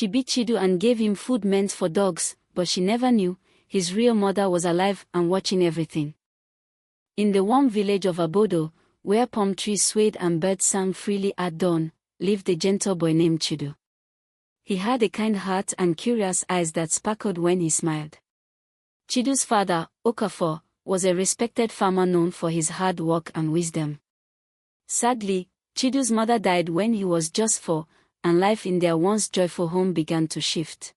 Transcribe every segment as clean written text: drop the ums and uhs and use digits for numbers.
She beat Chidu and gave him food meant for dogs, but she never knew his real mother was alive and watching everything. In the warm village of Abodo, where palm trees swayed and birds sang freely at dawn, lived a gentle boy named Chidu. He had a kind heart and curious eyes that sparkled when he smiled. Chidu's father, Okafor, was a respected farmer known for his hard work and wisdom. Sadly, Chidu's mother died when he was just 4, and life in their once joyful home began to shift.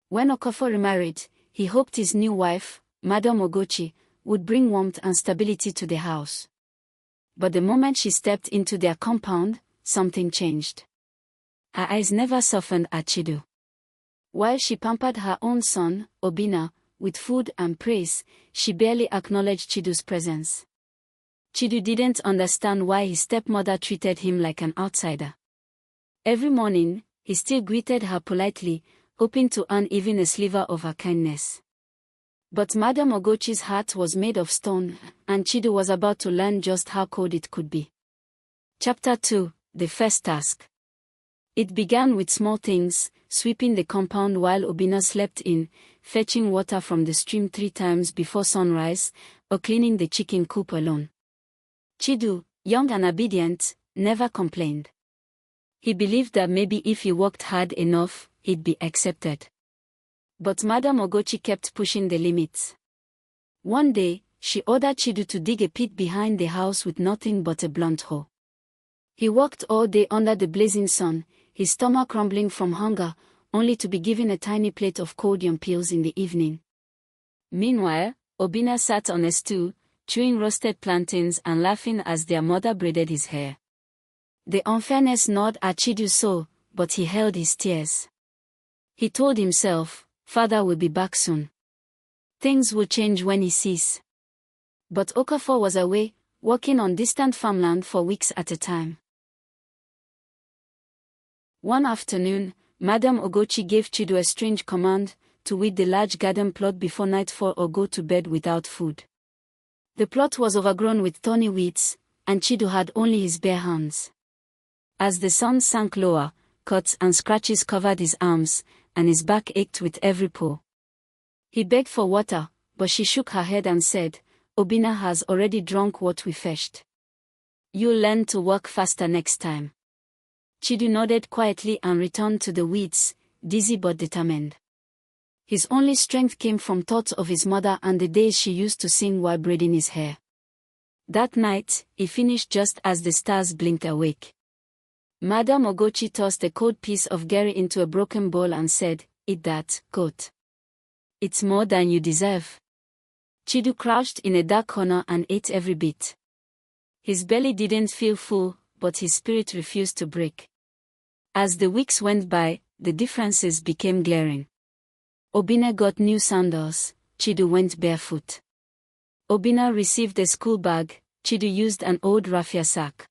When Okafor remarried, he hoped his new wife, Madam Ogochi, would bring warmth and stability to the house. But the moment she stepped into their compound, something changed. Her eyes never softened at Chidu. While she pampered her own son, Obina, with food and praise, she barely acknowledged Chidu's presence. Chidu didn't understand why his stepmother treated him like an outsider. Every morning, he still greeted her politely, hoping to earn even a sliver of her kindness. But Madam Ogochi's heart was made of stone, and Chidu was about to learn just how cold it could be. Chapter 2: The First Task. It began with small things, sweeping the compound while Obina slept in, fetching water from the stream 3 times before sunrise, or cleaning the chicken coop alone. Chidu, young and obedient, never complained. He believed that maybe if he worked hard enough, he'd be accepted. But Madam Ogochi kept pushing the limits. One day, she ordered Chidu to dig a pit behind the house with nothing but a blunt hoe. He worked all day under the blazing sun, his stomach rumbling from hunger, only to be given a tiny plate of cold yam pills in the evening. Meanwhile, Obina sat on a stool, chewing roasted plantains and laughing as their mother braided his hair. The unfairness gnawed at Chidu's soul, but he held his tears. He told himself, "Father will be back soon. Things will change when he sees." But Okafor was away, working on distant farmland for weeks at a time. One afternoon, Madam Ogochi gave Chidu a strange command, to weed the large garden plot before nightfall or go to bed without food. The plot was overgrown with thorny weeds, and Chidu had only his bare hands. As the sun sank lower, cuts and scratches covered his arms, and his back ached with every pull. He begged for water, but she shook her head and said, "Obina has already drunk what we fetched. You'll learn to work faster next time." Chidu nodded quietly and returned to the weeds, dizzy but determined. His only strength came from thoughts of his mother and the days she used to sing while braiding his hair. That night, he finished just as the stars blinked awake. Madam Ogochi tossed a cold piece of gari into a broken bowl and said, "Eat that, goat. It's more than you deserve." Chidu crouched in a dark corner and ate every bit. His belly didn't feel full, but his spirit refused to break. As the weeks went by, the differences became glaring. Obina got new sandals, Chidu went barefoot. Obina received a school bag, Chidu used an old raffia sack.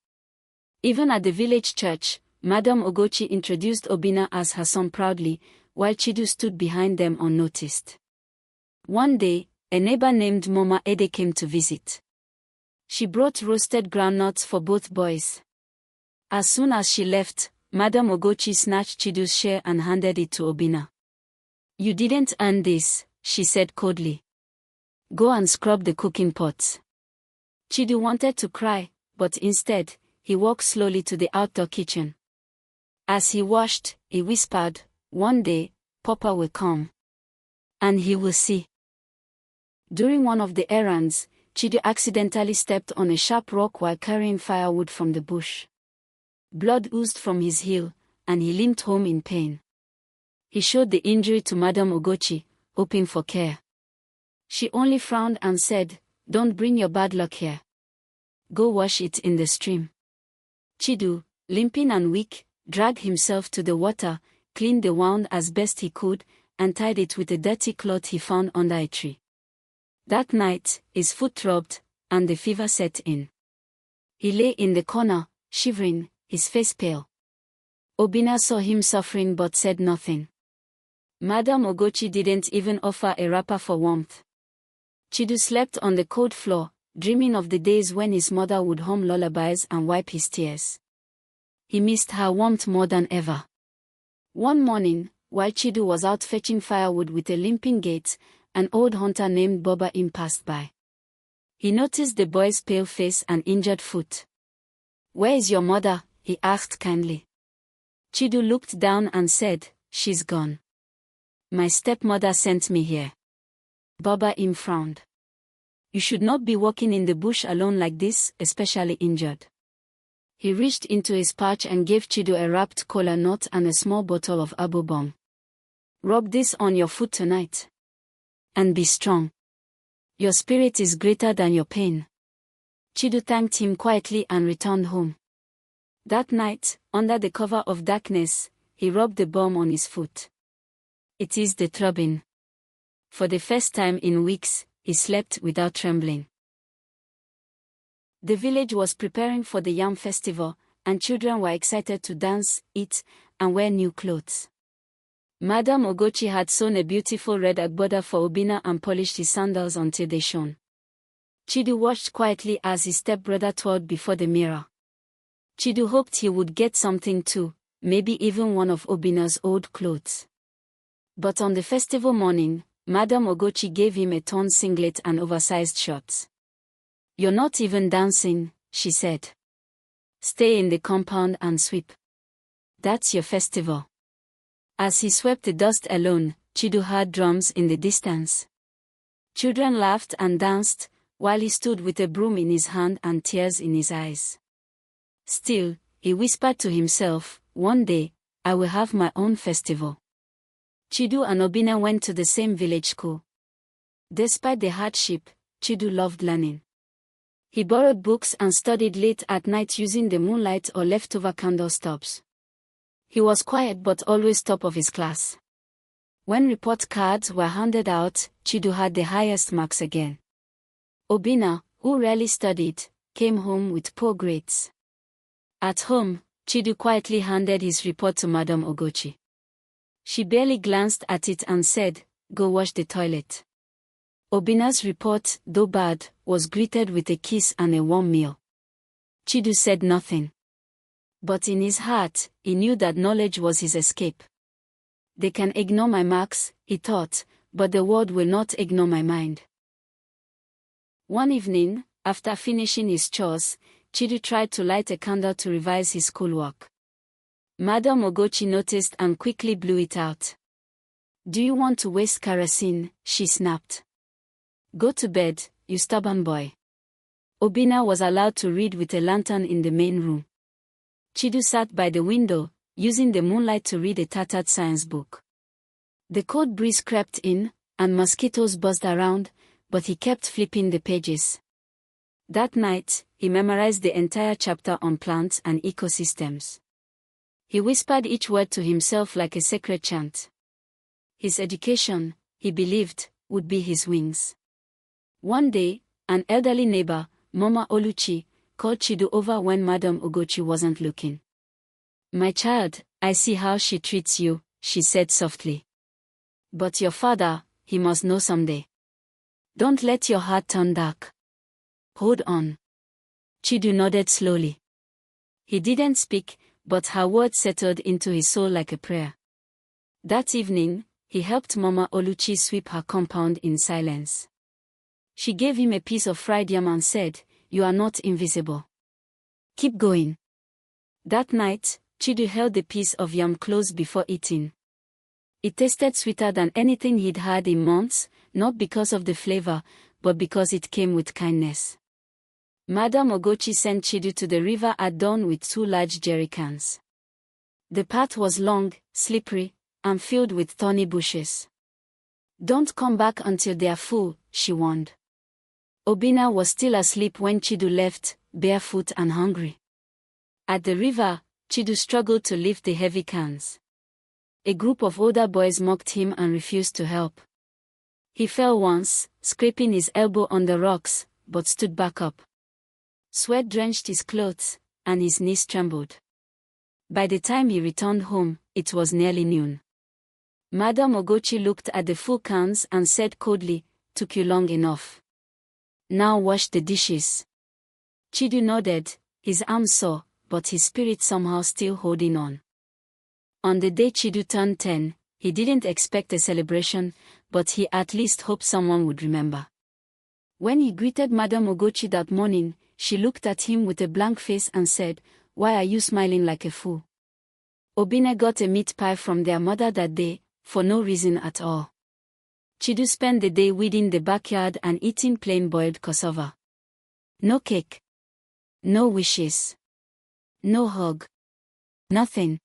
Even at the village church, Madam Ogochi introduced Obina as her son proudly, while Chidu stood behind them unnoticed. One day, a neighbor named Moma Ede came to visit. She brought roasted groundnuts for both boys. As soon as she left, Madam Ogochi snatched Chidu's share and handed it to Obina. "You didn't earn this," she said coldly. "Go and scrub the cooking pots." Chidu wanted to cry, but instead, he walked slowly to the outdoor kitchen. As he washed, he whispered, "One day, Papa will come. And he will see." During one of the errands, Chidu accidentally stepped on a sharp rock while carrying firewood from the bush. Blood oozed from his heel, and he limped home in pain. He showed the injury to Madam Ogochi, hoping for care. She only frowned and said, "Don't bring your bad luck here. Go wash it in the stream." Chidu, limping and weak, dragged himself to the water, cleaned the wound as best he could, and tied it with a dirty cloth he found under a tree. That night, his foot throbbed, and the fever set in. He lay in the corner, shivering, his face pale. Obina saw him suffering but said nothing. Madam Ogochi didn't even offer a wrapper for warmth. Chidu slept on the cold floor, dreaming of the days when his mother would hum lullabies and wipe his tears. He missed her warmth more than ever. One morning, while Chidu was out fetching firewood with a limping gait, an old hunter named Boba passed by. He noticed the boy's pale face and injured foot. "Where is your mother?" he asked kindly. Chidu looked down and said, "She's gone. My stepmother sent me here." Boba frowned. "You should not be walking in the bush alone like this, especially injured." He reached into his pouch and gave Chidu a wrapped kola nut and a small bottle of abo balm. "Rub this on your foot tonight. And be strong. Your spirit is greater than your pain." Chidu thanked him quietly and returned home. That night, under the cover of darkness, he rubbed the balm on his foot. It eased the throbbing. For the first time in weeks, he slept without trembling. The village was preparing for the Yam festival, and children were excited to dance, eat, and wear new clothes. Madam Ogochi had sewn a beautiful red agbada for Obina and polished his sandals until they shone. Chidu watched quietly as his stepbrother twirled before the mirror. Chidu hoped he would get something too, maybe even one of Obina's old clothes. But on the festival morning, Madam Ogochi gave him a torn singlet and oversized shorts. "You're not even dancing," she said. "Stay in the compound and sweep. That's your festival." As he swept the dust alone, Chidu heard drums in the distance. Children laughed and danced, while he stood with a broom in his hand and tears in his eyes. Still, he whispered to himself, "One day, I will have my own festival." Chidu and Obina went to the same village school. Despite the hardship, Chidu loved learning. He borrowed books and studied late at night using the moonlight or leftover candle stubs. He was quiet but always top of his class. When report cards were handed out, Chidu had the highest marks again. Obina, who rarely studied, came home with poor grades. At home, Chidu quietly handed his report to Madam Ogochi. She barely glanced at it and said, "Go wash the toilet." Obina's report, though bad, was greeted with a kiss and a warm meal. Chidu said nothing. But in his heart, he knew that knowledge was his escape. "They can ignore my marks," he thought, "but the world will not ignore my mind." One evening, after finishing his chores, Chidu tried to light a candle to revise his schoolwork. Madam Ogochi noticed and quickly blew it out. "Do you want to waste kerosene?" she snapped. "Go to bed, you stubborn boy." Obina was allowed to read with a lantern in the main room. Chidu sat by the window, using the moonlight to read a tattered science book. The cold breeze crept in, and mosquitoes buzzed around, but he kept flipping the pages. That night, he memorized the entire chapter on plants and ecosystems. He whispered each word to himself like a sacred chant. His education, he believed, would be his wings. One day, an elderly neighbor, Mama Oluchi, called Chidu over when Madam Ogochi wasn't looking. "My child, I see how she treats you," she said softly. "But your father, he must know someday. Don't let your heart turn dark. Hold on." Chidu nodded slowly. He didn't speak, but her words settled into his soul like a prayer. That evening, he helped Mama Oluchi sweep her compound in silence. She gave him a piece of fried yam and said, "You are not invisible. Keep going." That night, Chidu held the piece of yam close before eating. It tasted sweeter than anything he'd had in months, not because of the flavor, but because it came with kindness. Madam Ogochi sent Chidu to the river at dawn with 2 large jerrycans. The path was long, slippery, and filled with thorny bushes. "Don't come back until they are full," she warned. Obina was still asleep when Chidu left, barefoot and hungry. At the river, Chidu struggled to lift the heavy cans. A group of older boys mocked him and refused to help. He fell once, scraping his elbow on the rocks, but stood back up. Sweat drenched his clothes, and his knees trembled. By the time he returned home, it was nearly noon. Madam Ogochi looked at the full cans and said coldly, "Took you long enough. Now wash the dishes." Chidu nodded, his arm sore, but his spirit somehow still holding on. On the day Chidu turned 10, he didn't expect a celebration, but he at least hoped someone would remember. When he greeted Madame Ogochi that morning, she looked at him with a blank face and said, "Why are you smiling like a fool?" Obina got a meat pie from their mother that day, for no reason at all. Chidu spent the day weeding the backyard and eating plain boiled cassava. No cake. No wishes. No hug. Nothing.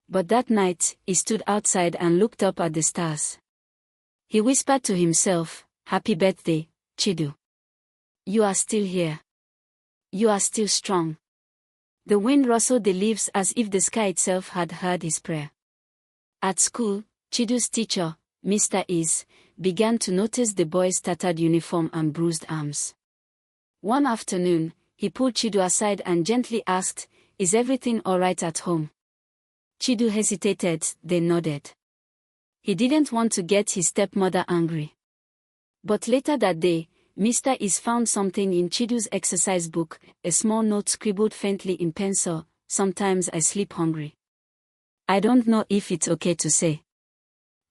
But that night, he stood outside and looked up at the stars. He whispered to himself, "Happy birthday, Chidu. You are still here. You are still strong." The wind rustled the leaves as if the sky itself had heard his prayer. At school, Chidu's teacher, Mr. Is, began to notice the boy's tattered uniform and bruised arms. One afternoon, he pulled Chidu aside and gently asked, "Is everything all right at home?" Chidu hesitated, then nodded. He didn't want to get his stepmother angry. But later that day, Mr. Is found something in Chidu's exercise book, a small note scribbled faintly in pencil, "Sometimes I sleep hungry. I don't know if it's okay to say."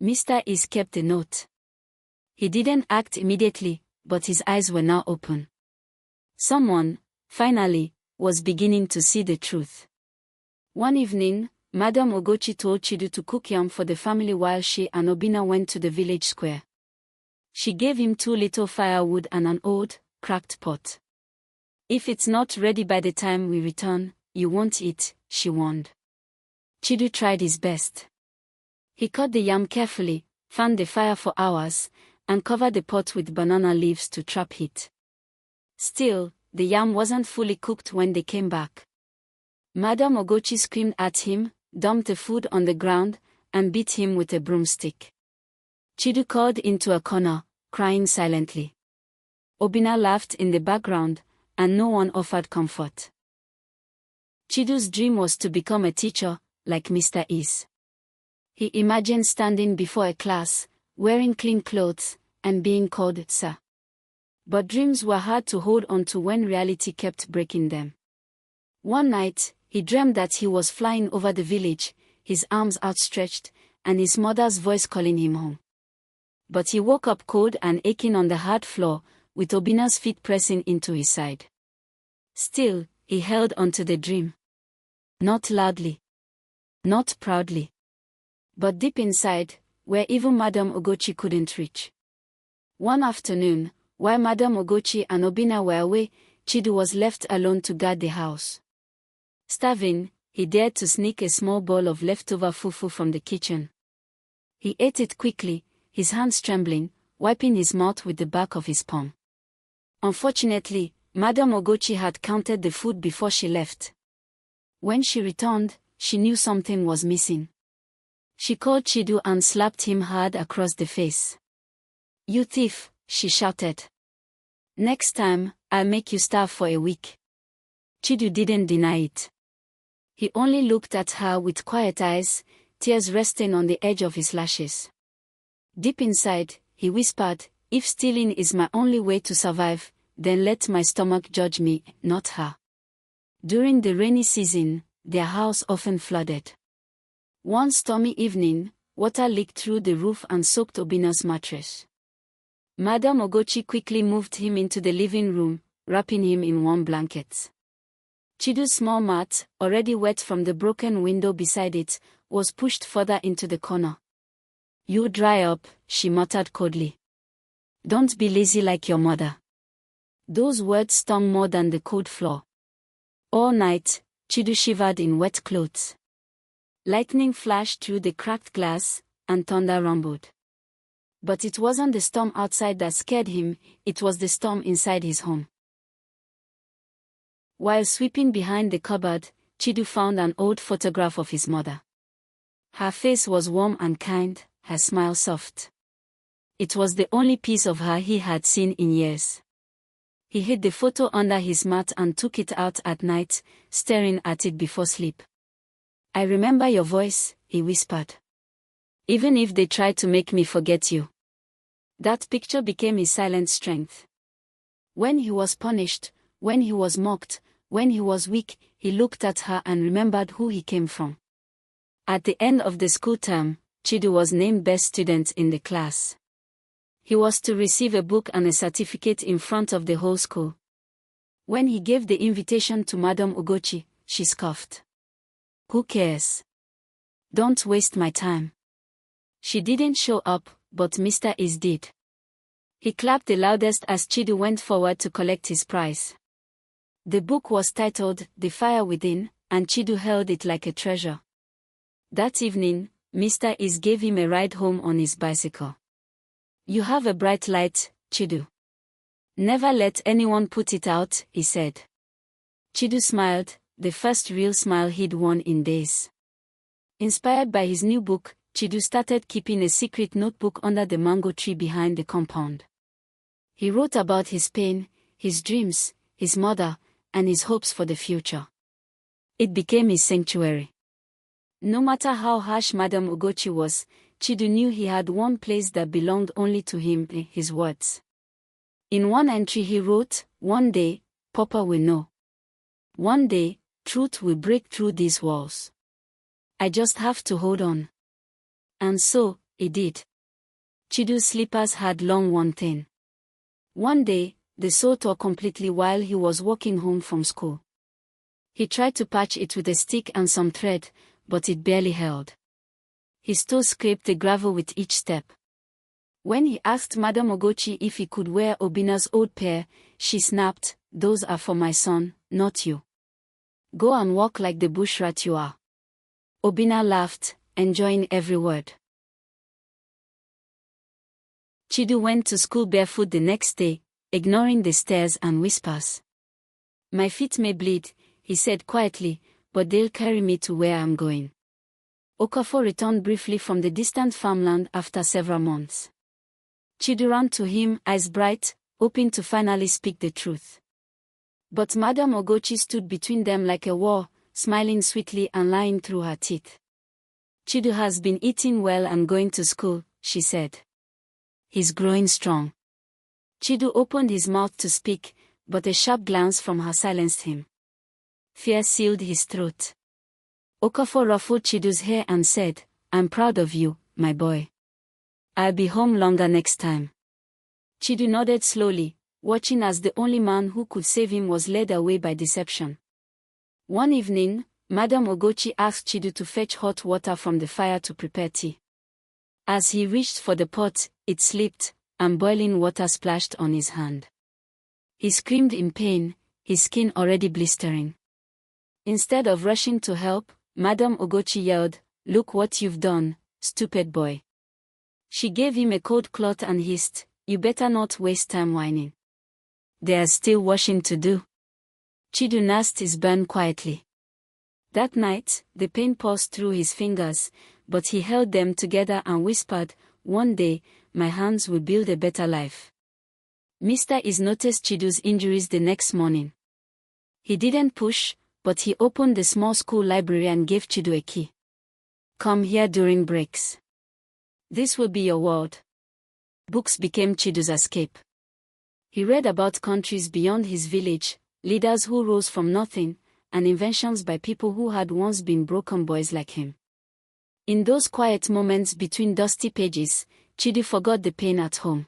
Mr. Is kept the note. He didn't act immediately, but his eyes were now open. Someone, finally, was beginning to see the truth. One evening, Madame Ogochi told Chidu to cook yam for the family while she and Obina went to the village square. She gave him 2 little firewood and an old, cracked pot. "If it's not ready by the time we return, you won't eat," she warned. Chidu tried his best. He cut the yam carefully, fanned the fire for hours, and covered the pot with banana leaves to trap heat. Still, the yam wasn't fully cooked when they came back. Madame Ogochi screamed at him, dumped the food on the ground, and beat him with a broomstick. Chidu curled into a corner, crying silently. Obina laughed in the background, and no one offered comfort. Chidu's dream was to become a teacher, like Mr. Is. He imagined standing before a class, wearing clean clothes, and being called sir. But dreams were hard to hold on to when reality kept breaking them. One night, he dreamed that he was flying over the village, his arms outstretched, and his mother's voice calling him home. But he woke up cold and aching on the hard floor, with Obina's feet pressing into his side. Still, he held onto the dream. Not loudly. Not proudly. But deep inside, where even Madame Ogochi couldn't reach. One afternoon, while Madame Ogochi and Obina were away, Chidu was left alone to guard the house. Starving, he dared to sneak a small bowl of leftover fufu from the kitchen. He ate it quickly, his hands trembling, wiping his mouth with the back of his palm. Unfortunately, Madame Ogochi had counted the food before she left. When she returned, she knew something was missing. She called Chidu and slapped him hard across the face. "You thief," she shouted. "Next time, I'll make you starve for a week." Chidu didn't deny it. He only looked at her with quiet eyes, tears resting on the edge of his lashes. Deep inside, he whispered, "If stealing is my only way to survive, then let my stomach judge me, not her." During the rainy season, their house often flooded. One stormy evening, water leaked through the roof and soaked Obina's mattress. Madame Ogochi quickly moved him into the living room, wrapping him in warm blankets. Chidu's small mat, already wet from the broken window beside it, was pushed further into the corner. "You dry up," she muttered coldly. "Don't be lazy like your mother." Those words stung more than the cold floor. All night, Chidu shivered in wet clothes. Lightning flashed through the cracked glass, and thunder rumbled. But it wasn't the storm outside that scared him, it was the storm inside his home. While sweeping behind the cupboard, Chidu found an old photograph of his mother. Her face was warm and kind, her smile soft. It was the only piece of her he had seen in years. He hid the photo under his mat and took it out at night, staring at it before sleep. "I remember your voice," he whispered. "Even if they try to make me forget you." That picture became his silent strength. When he was punished, when he was mocked, when he was weak, he looked at her and remembered who he came from. At the end of the school term, Chidu was named best student in the class. He was to receive a book and a certificate in front of the whole school. When he gave the invitation to Madam Ugochi, she scoffed. "Who cares? Don't waste my time." She didn't show up, but Mr. Is did. He clapped the loudest as Chidu went forward to collect his prize. The book was titled The Fire Within, and Chidu held it like a treasure. That evening, Mr. Is gave him a ride home on his bicycle. "You have a bright light, Chidu. Never let anyone put it out," he said. Chidu smiled, the first real smile he'd worn in days. Inspired by his new book, Chidu started keeping a secret notebook under the mango tree behind the compound. He wrote about his pain, his dreams, his mother, and his hopes for the future. It became his sanctuary. No matter how harsh Madam Ugochi was, Chidu knew he had one place that belonged only to him, his words. In one entry he wrote, "One day, Papa will know. One day, truth will break through these walls. I just have to hold on." And so, it did. Chidu's slippers had long worn thin. One day, the sole tore completely while he was walking home from school. He tried to patch it with a stick and some thread, but it barely held. His toes scraped the gravel with each step. When he asked Madam Ugochi if he could wear Obina's old pair, she snapped, "Those are for my son, not you. Go and walk like the bush rat you are." Obina laughed, enjoying every word. Chidu went to school barefoot the next day, ignoring the stares and whispers. "My feet may bleed," he said quietly, "but they'll carry me to where I'm going." Okafor returned briefly from the distant farmland after several months. Chidu ran to him, eyes bright, hoping to finally speak the truth. But Madam Ugochi stood between them like a wall, smiling sweetly and lying through her teeth. "Chidu has been eating well and going to school," she said. "He's growing strong." Chidu opened his mouth to speak, but a sharp glance from her silenced him. Fear sealed his throat. Okafor ruffled Chidu's hair and said, "I'm proud of you, my boy. I'll be home longer next time." Chidu nodded slowly, watching as the only man who could save him was led away by deception. One evening, Madam Ugochi asked Chidu to fetch hot water from the fire to prepare tea. As he reached for the pot, it slipped, and boiling water splashed on his hand. He screamed in pain, his skin already blistering. Instead of rushing to help, Madam Ugochi yelled, "Look what you've done, stupid boy." She gave him a cold cloth and hissed, "You better not waste time whining. There's still washing to do." Chidu nursed his burn quietly. That night, the pain passed through his fingers, but he held them together and whispered, "One day, my hands will build a better life." Mr. Is noticed Chidu's injuries the next morning. He didn't push, but he opened the small school library and gave Chidu a key. "Come here during breaks. This will be your world." Books became Chidu's escape. He read about countries beyond his village, leaders who rose from nothing, and inventions by people who had once been broken boys like him. In those quiet moments between dusty pages, Chidu forgot the pain at home.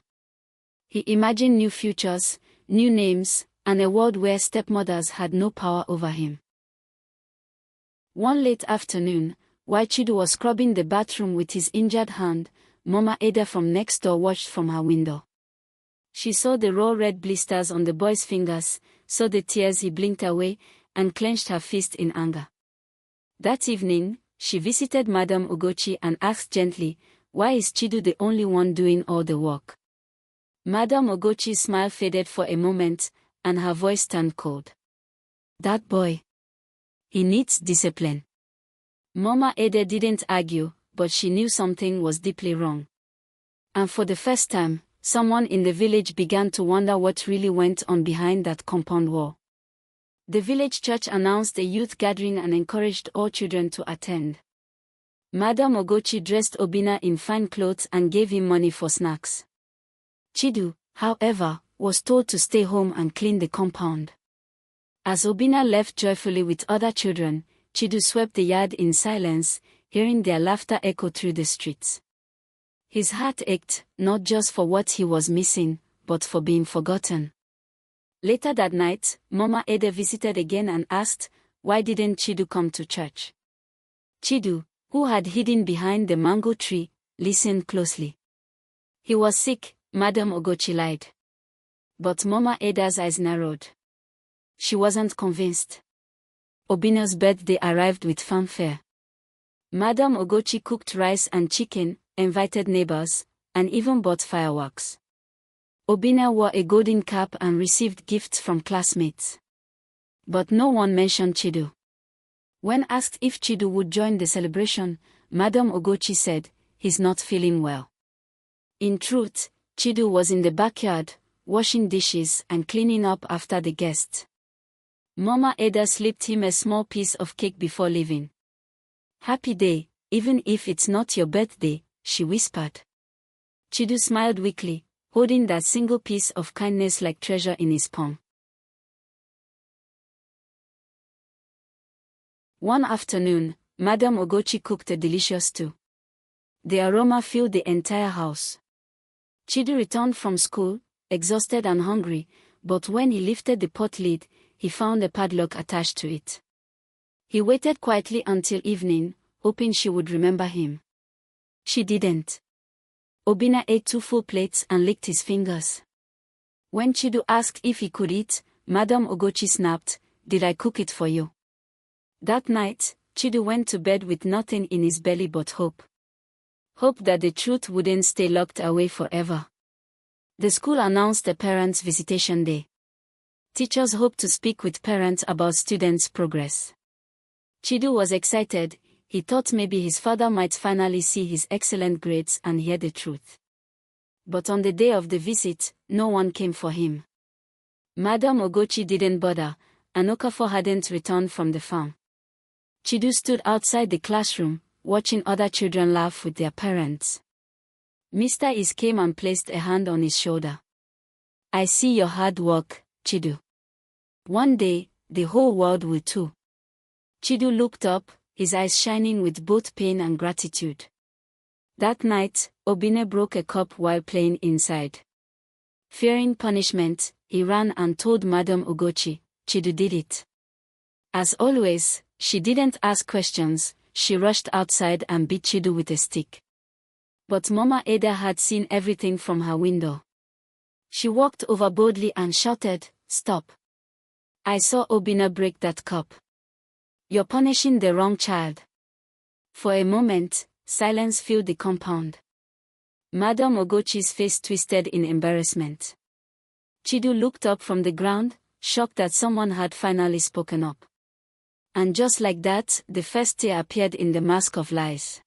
He imagined new futures, new names, and a world where stepmothers had no power over him. One late afternoon, while Chidu was scrubbing the bathroom with his injured hand, Mama Ada from next door watched from her window. She saw the raw red blisters on the boy's fingers, saw the tears he blinked away, and clenched her fist in anger. That evening, she visited Madam Ugochi and asked gently, "Why is Chidu the only one doing all the work?" Madam Ugochi's smile faded for a moment, and her voice turned cold. "That boy. He needs discipline." Mama Ada didn't argue, but she knew something was deeply wrong. And for the first time, someone in the village began to wonder what really went on behind that compound wall. The village church announced a youth gathering and encouraged all children to attend. Madam Ugochi dressed Obina in fine clothes and gave him money for snacks. Chidu, however, was told to stay home and clean the compound. As Obina left joyfully with other children, Chidu swept the yard in silence, hearing their laughter echo through the streets. His heart ached, not just for what he was missing, but for being forgotten. Later that night, Mama Ada visited again and asked, why didn't Chidu come to church? Chidu, who had hidden behind the mango tree, listened closely. He was sick, Madam Ogochi lied. But Mama Ada's eyes narrowed. She wasn't convinced. Obina's birthday arrived with fanfare. Madam Ogochi cooked rice and chicken, invited neighbors, and even bought fireworks. Obina wore a golden cap and received gifts from classmates. But no one mentioned Chidu. When asked if Chidu would join the celebration, Madam Ogochi said, he's not feeling well. In truth, Chidu was in the backyard, washing dishes and cleaning up after the guests. Mama Ada slipped him a small piece of cake before leaving. Happy day, even if it's not your birthday, she whispered. Chidu smiled weakly, holding that single piece of kindness like treasure in his palm. One afternoon, Madam Ogochi cooked a delicious stew. The aroma filled the entire house. Chidu returned from school, exhausted and hungry, but when he lifted the pot lid, he found a padlock attached to it. He waited quietly until evening, hoping she would remember him. She didn't. Obina ate 2 full plates and licked his fingers. When Chidu asked if he could eat, Madam Ogochi snapped, "Did I cook it for you?" That night, Chidu went to bed with nothing in his belly but hope. Hope that the truth wouldn't stay locked away forever. The school announced a parents' visitation day. Teachers hoped to speak with parents about students' progress. Chidu was excited. He thought maybe his father might finally see his excellent grades and hear the truth. But on the day of the visit, no one came for him. Madam Ogochi didn't bother, and Okafor hadn't returned from the farm. Chidu stood outside the classroom, watching other children laugh with their parents. Mr. Is came and placed a hand on his shoulder. "I see your hard work, Chidu. One day, the whole world will too." Chidu looked up, his eyes shining with both pain and gratitude. That night, Obine broke a cup while playing inside. Fearing punishment, he ran and told Madam Ogochi, Chidu did it. As always, she didn't ask questions, she rushed outside and beat Chidu with a stick. But Mama Ada had seen everything from her window. She walked over boldly and shouted, "Stop. I saw Obina break that cup. You're punishing the wrong child." For a moment, silence filled the compound. Madam Ogochi's face twisted in embarrassment. Chidu looked up from the ground, shocked that someone had finally spoken up. And just like that, the first tear appeared in the mask of lies.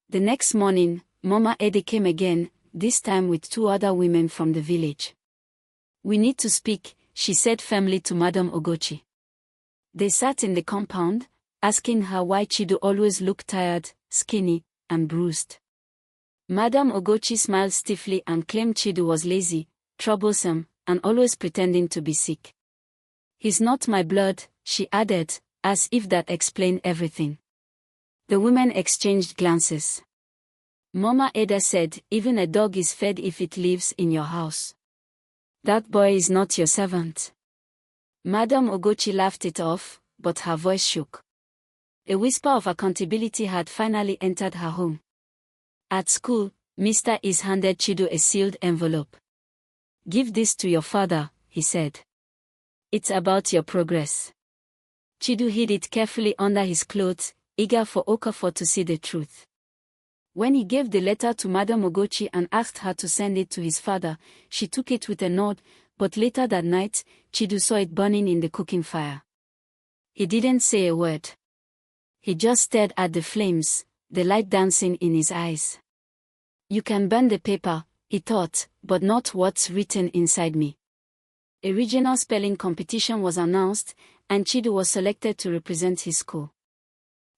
The next morning, Mama Ede came again, this time with 2 other women from the village. "We need to speak," she said firmly to Madam Ogochi. They sat in the compound, asking her why Chidu always looked tired, skinny, and bruised. Madam Ogochi smiled stiffly and claimed Chidu was lazy, troublesome, and always pretending to be sick. "He's not my blood," she added, as if that explained everything. The women exchanged glances. Mama Ada said, "Even a dog is fed if it lives in your house. That boy is not your servant." Madam Ogochi laughed it off, but her voice shook. A whisper of accountability had finally entered her home. At school, Mr. Is handed Chidu a sealed envelope. "Give this to your father," he said. "It's about your progress." Chidu hid it carefully under his clothes, eager for Okafor to see the truth. When he gave the letter to Madam Ogochi and asked her to send it to his father, she took it with a nod, but later that night, Chidu saw it burning in the cooking fire. He didn't say a word. He just stared at the flames, the light dancing in his eyes. "You can burn the paper," he thought, "but not what's written inside me." A regional spelling competition was announced, and Chidu was selected to represent his school.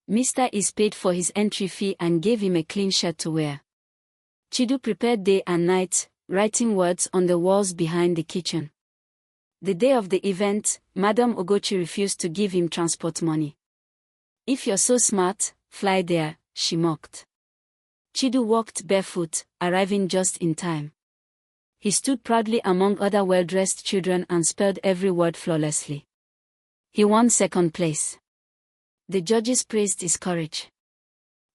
Mr. Is paid for his entry fee and gave him a clean shirt to wear. Chidu prepared day and night, writing words on the walls behind the kitchen. The day of the event, Madam Ogochi refused to give him transport money. If you're so smart, fly there, she mocked. Chidu walked barefoot, arriving just in time. He stood proudly among other well-dressed children and spelled every word flawlessly. He won second place. The judges praised his courage.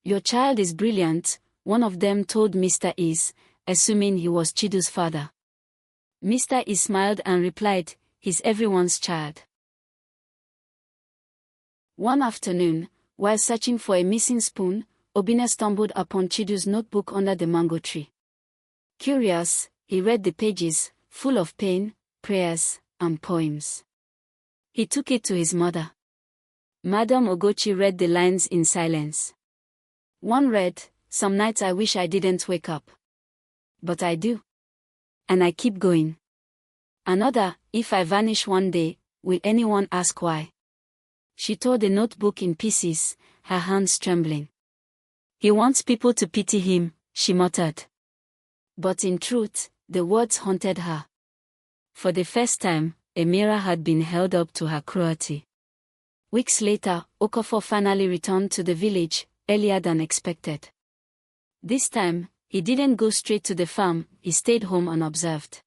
"Your child is brilliant," one of them told Mr. Is, assuming he was Chidu's father. Mr. Is smiled and replied, "He's everyone's child." One afternoon, while searching for a missing spoon, Obina stumbled upon Chidu's notebook under the mango tree. Curious, he read the pages, full of pain, prayers, and poems. He took it to his mother. Madam Ogochi read the lines in silence. One read, "Some nights I wish I didn't wake up. But I do. And I keep going." Another, "If I vanish one day, will anyone ask why?" She tore the notebook in pieces, her hands trembling. "He wants people to pity him," she muttered. But in truth, the words haunted her. For the first time, a mirror had been held up to her cruelty. Weeks later, Okafor finally returned to the village, earlier than expected. This time, he didn't go straight to the farm, he stayed home unobserved.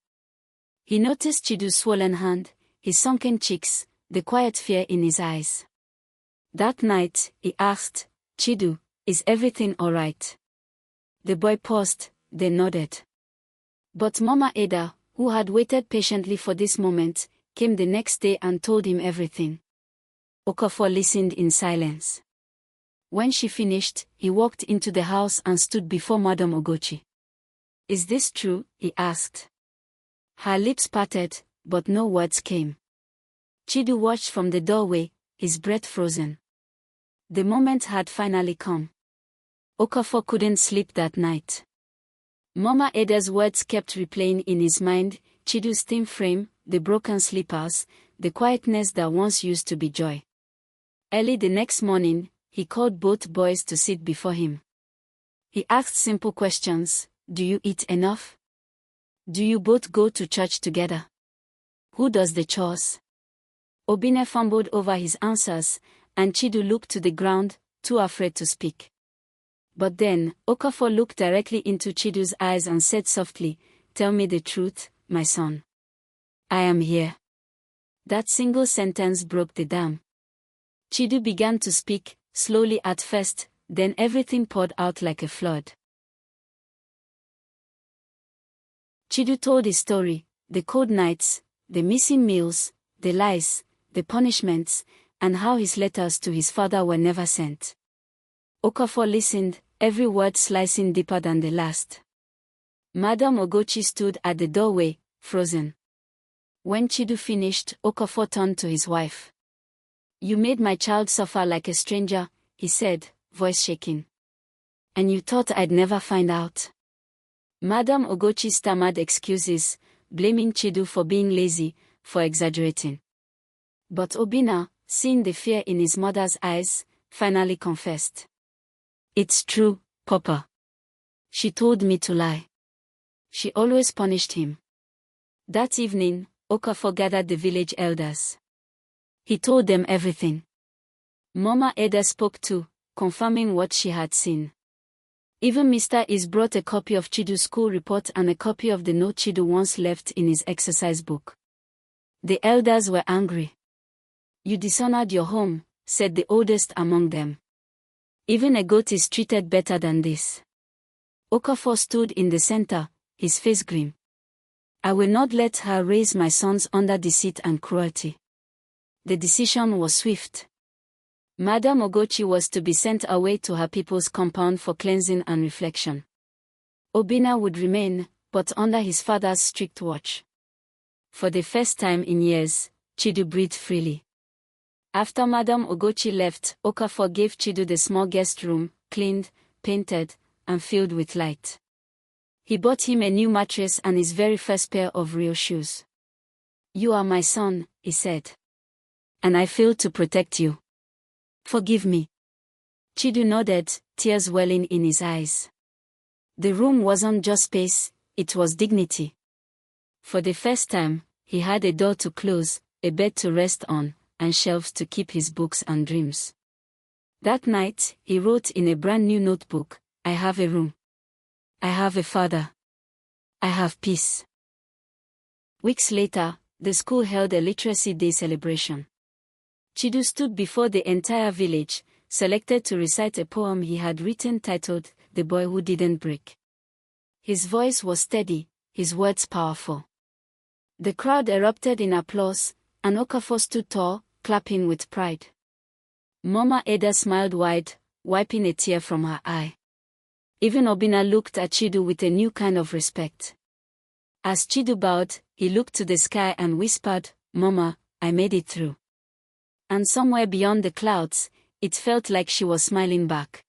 He noticed Chidu's swollen hand, his sunken cheeks, the quiet fear in his eyes. That night, he asked, "Chidu, is everything all right?" The boy paused, then nodded. But Mama Ada, who had waited patiently for this moment, came the next day and told him everything. Okafor listened in silence. When she finished, he walked into the house and stood before Madam Ogochi. "Is this true?" he asked. Her lips parted, but no words came. Chidu watched from the doorway, his breath frozen. The moment had finally come. Okafor couldn't sleep that night. Mama Ada's words kept replaying in his mind, Chidu's thin frame, the broken slippers, the quietness that once used to be joy. Early the next morning, he called both boys to sit before him. He asked simple questions: "Do you eat enough? Do you both go to church together? Who does the chores?" Obine fumbled over his answers, and Chidu looked to the ground, too afraid to speak. But then, Okafor looked directly into Chidu's eyes and said softly, "Tell me the truth, my son. I am here." That single sentence broke the dam. Chidu began to speak, slowly at first, then everything poured out like a flood. Chidu told his story, the cold nights, the missing meals, the lies, the punishments, and how his letters to his father were never sent. Okafor listened, every word slicing deeper than the last. Madam Ogochi stood at the doorway, frozen. When Chidu finished, Okafor turned to his wife. "You made my child suffer like a stranger," he said, voice shaking. "And you thought I'd never find out." Madam Ogochi stammered excuses, blaming Chidu for being lazy, for exaggerating. But Obina, seeing the fear in his mother's eyes, finally confessed. "It's true, Papa. She told me to lie. She always punished him." That evening, Okafor gathered the village elders. He told them everything. Mama Ada spoke too, confirming what she had seen. Even Mr. Is brought a copy of Chidu's school report and a copy of the note Chidu once left in his exercise book. The elders were angry. "You dishonored your home," said the oldest among them. "Even a goat is treated better than this." Okafor stood in the center, his face grim. "I will not let her raise my sons under deceit and cruelty." The decision was swift. Madam Ogochi was to be sent away to her people's compound for cleansing and reflection. Obina would remain, but under his father's strict watch. For the first time in years, Chidu breathed freely. After Madam Ogochi left, Okafor gave Chidu the small guest room, cleaned, painted, and filled with light. He bought him a new mattress and his very first pair of real shoes. "You are my son," he said. "And I failed to protect you. Forgive me." Chidu nodded, tears welling in his eyes. The room wasn't just space, it was dignity. For the first time, he had a door to close, a bed to rest on, and shelves to keep his books and dreams. That night, he wrote in a brand new notebook, "I have a room. I have a father. I have peace." Weeks later, the school held a Literacy Day celebration. Chidu stood before the entire village, selected to recite a poem he had written titled, "The Boy Who Didn't Break." His voice was steady, his words powerful. The crowd erupted in applause, and Okafor stood tall, clapping with pride. Mama Ada smiled wide, wiping a tear from her eye. Even Obina looked at Chidu with a new kind of respect. As Chidu bowed, he looked to the sky and whispered, "Mama, I made it through." And somewhere beyond the clouds, it felt like she was smiling back.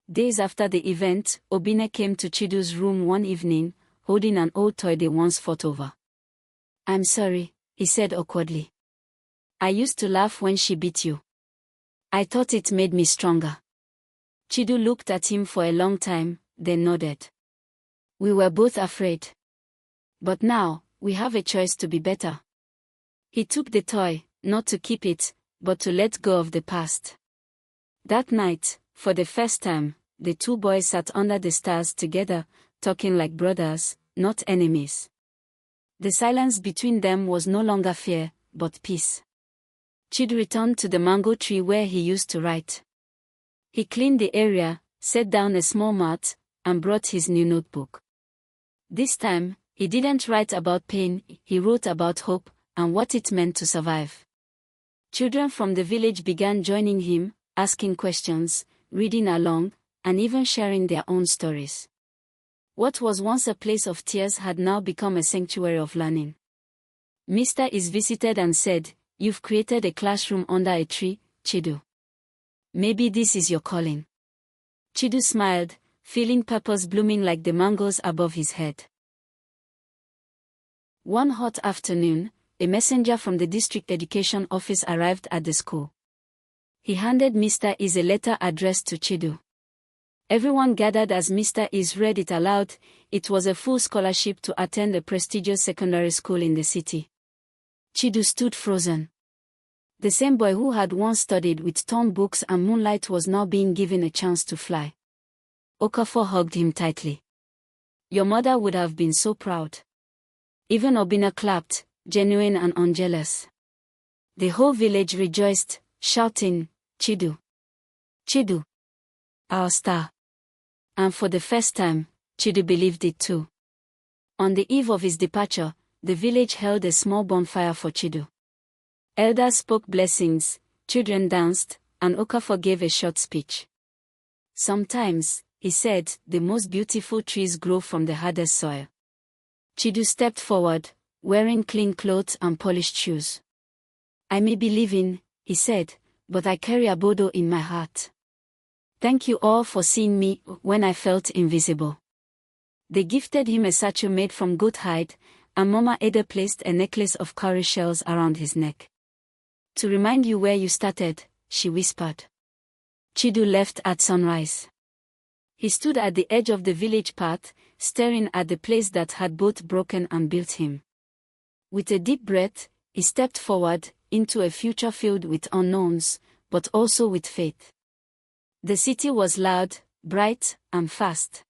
Days after the event, Obina came to Chidu's room one evening, holding an old toy they once fought over. "I'm sorry," he said awkwardly. "I used to laugh when she beat you. I thought it made me stronger." Chidu looked at him for a long time, then nodded. "We were both afraid. But now, we have a choice to be better." He took the toy, not to keep it, but to let go of the past. That night, for the first time, the two boys sat under the stars together, talking like brothers, not enemies. The silence between them was no longer fear, but peace. Chidu returned to the mango tree where he used to write. He cleaned the area, set down a small mat, and brought his new notebook. This time, he didn't write about pain, he wrote about hope, and what it meant to survive. Children from the village began joining him, asking questions, reading along, and even sharing their own stories. What was once a place of tears had now become a sanctuary of learning. Mr. Is visited and said, "You've created a classroom under a tree, Chidu. Maybe this is your calling." Chidu smiled, feeling purpose blooming like the mangoes above his head. One hot afternoon, a messenger from the district education office arrived at the school. He handed Mr. Is a letter addressed to Chidu. Everyone gathered as Mr. Is read it aloud. It was a full scholarship to attend a prestigious secondary school in the city. Chidu stood frozen. The same boy who had once studied with torn books and moonlight was now being given a chance to fly. Okafor hugged him tightly. "Your mother would have been so proud." Even Obina clapped, genuine and unjealous. The whole village rejoiced, shouting, "Chidu! Chidu! Our star!" And for the first time, Chidu believed it too. On the eve of his departure, the village held a small bonfire for Chidu. Elders spoke blessings, children danced, and Okafor gave a short speech. "Sometimes," he said, "the most beautiful trees grow from the hardest soil." Chidu stepped forward, wearing clean clothes and polished shoes. "I may be leaving," he said, "but I carry a bodo in my heart. Thank you all for seeing me when I felt invisible." They gifted him a satchel made from goat hide, and Mama Ada placed a necklace of cowrie shells around his neck. "To remind you where you started," she whispered. Chidu left at sunrise. He stood at the edge of the village path, staring at the place that had both broken and built him. With a deep breath, he stepped forward, into a future filled with unknowns, but also with faith. The city was loud, bright, and fast.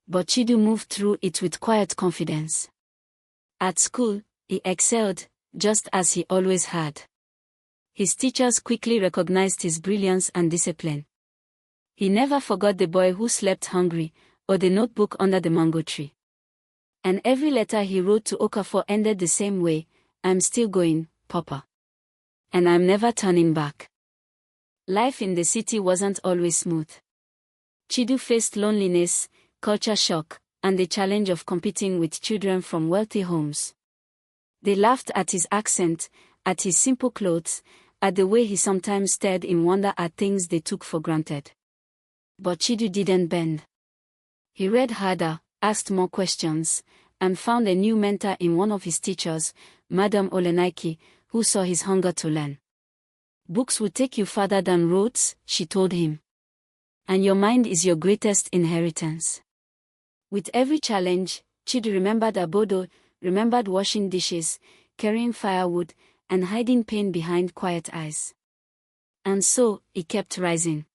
But Chidu moved through it with quiet confidence. At school, he excelled, just as he always had. His teachers quickly recognized his brilliance and discipline. He never forgot the boy who slept hungry, or the notebook under the mango tree. And every letter he wrote to Okafor ended the same way, "I'm still going, Papa. And I'm never turning back." Life in the city wasn't always smooth. Chidu faced loneliness, culture shock, and the challenge of competing with children from wealthy homes. They laughed at his accent, at his simple clothes, at the way he sometimes stared in wonder at things they took for granted. But Chidu didn't bend. He read harder, asked more questions, and found a new mentor in one of his teachers, Madam Olenaiki, who saw his hunger to learn. "Books will take you farther than roads," she told him. "And your mind is your greatest inheritance." With every challenge, Chidu remembered Abodo, remembered washing dishes, carrying firewood, and hiding pain behind quiet eyes. And so, he kept rising.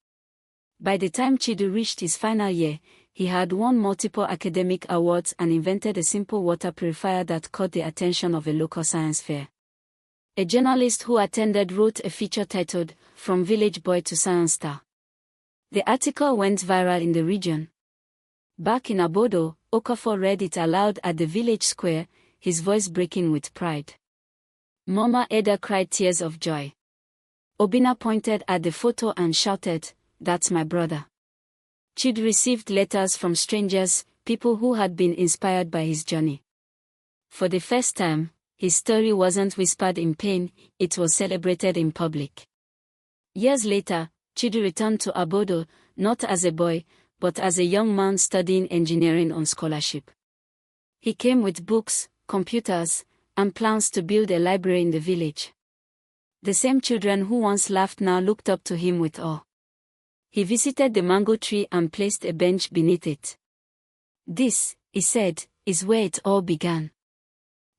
By the time Chidu reached his final year, he had won multiple academic awards and invented a simple water purifier that caught the attention of a local science fair. A journalist who attended wrote a feature titled, "From Village Boy to Science Star." The article went viral in the region. Back in Abodo, Okafor read it aloud at the village square, his voice breaking with pride. Mama Eda cried tears of joy. Obina pointed at the photo and shouted, "That's my brother." Chidu received letters from strangers, people who had been inspired by his journey. For the first time, his story wasn't whispered in pain, it was celebrated in public. Years later, Chidu returned to Abodo, not as a boy, but as a young man studying engineering on scholarship. He came with books, computers, and plans to build a library in the village. The same children who once laughed now looked up to him with awe. He visited the mango tree and placed a bench beneath it. "This," he said, "is where it all began."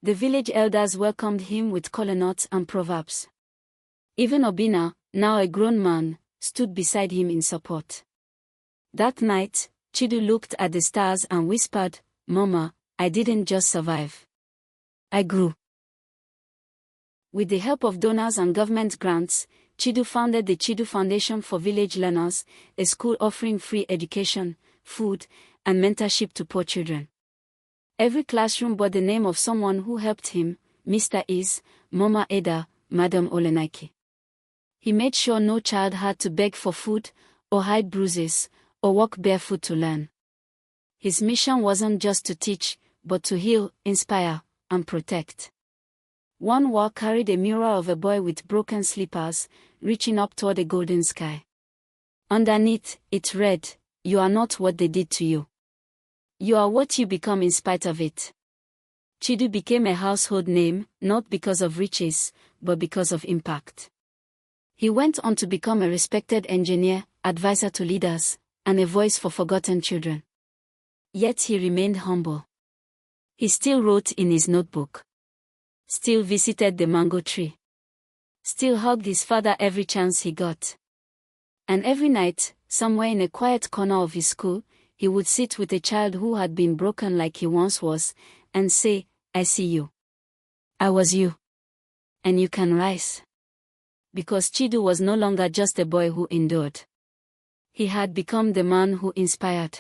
The village elders welcomed him with kola nuts and proverbs. Even Obina, now a grown man, stood beside him in support. That night, Chidu looked at the stars and whispered, "Mama, I didn't just survive. I grew." With the help of donors and government grants, Chidu founded the Chidu Foundation for Village Learners, a school offering free education, food, and mentorship to poor children. Every classroom bore the name of someone who helped him, Mr. Is, Mama Eda, Madam Olenaiki. He made sure no child had to beg for food, or hide bruises, or walk barefoot to learn. His mission wasn't just to teach, but to heal, inspire, and protect. One wall carried a mural of a boy with broken slippers, reaching up toward a golden sky. Underneath, it read, "You are not what they did to you. You are what you become in spite of it." Chidu became a household name, not because of riches, but because of impact. He went on to become a respected engineer, advisor to leaders, and a voice for forgotten children. Yet he remained humble. He still wrote in his notebook. Still visited the mango tree. Still hugged his father every chance he got. And every night, somewhere in a quiet corner of his school, he would sit with a child who had been broken like he once was, and say, "I see you. I was you. And you can rise." Because Chidu was no longer just a boy who endured. He had become the man who inspired.